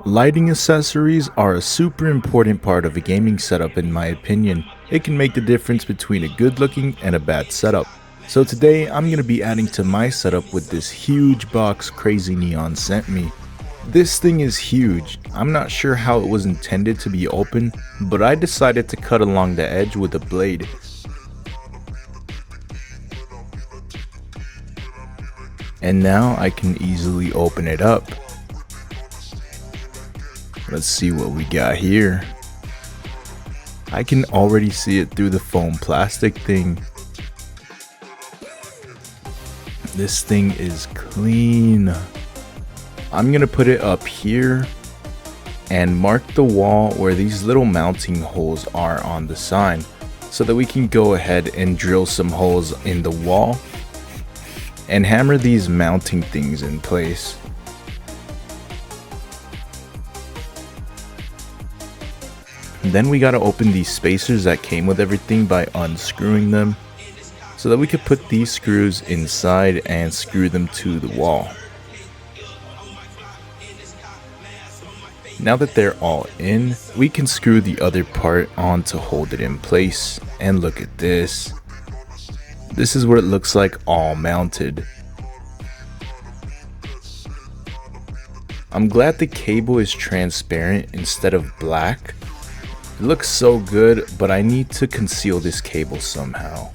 Lighting accessories are a super important part of a gaming setup in my opinion. It can make the difference between a good looking and a bad setup. So today I'm going to be adding to my setup with this huge box Crazy Neon sent me. This thing is huge. I'm not sure how it was intended to be open, but I decided to cut along the edge with a blade. And now I can easily open it up. Let's see what we got here. I can already see it through the foam plastic thing. This thing is clean. I'm gonna put it up here and mark the wall where these little mounting holes are on the sign so that we can go ahead and drill some holes in the wall and hammer these mounting things in place. Then we gotta open these spacers that came with everything by unscrewing them so that we could put these screws inside and screw them to the wall. Now that they're all in, we can screw the other part on to hold it in place. And look at this. This is what it looks like all mounted. I'm glad the cable is transparent instead of black. It looks so good, but I need to conceal this cable somehow.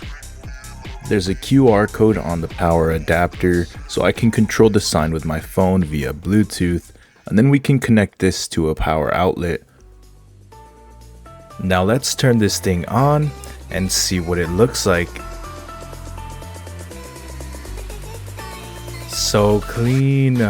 There's a QR code on the power adapter, so I can control the sign with my phone via Bluetooth, and then we can connect this to a power outlet. Now let's turn this thing on and see what it looks like. So clean.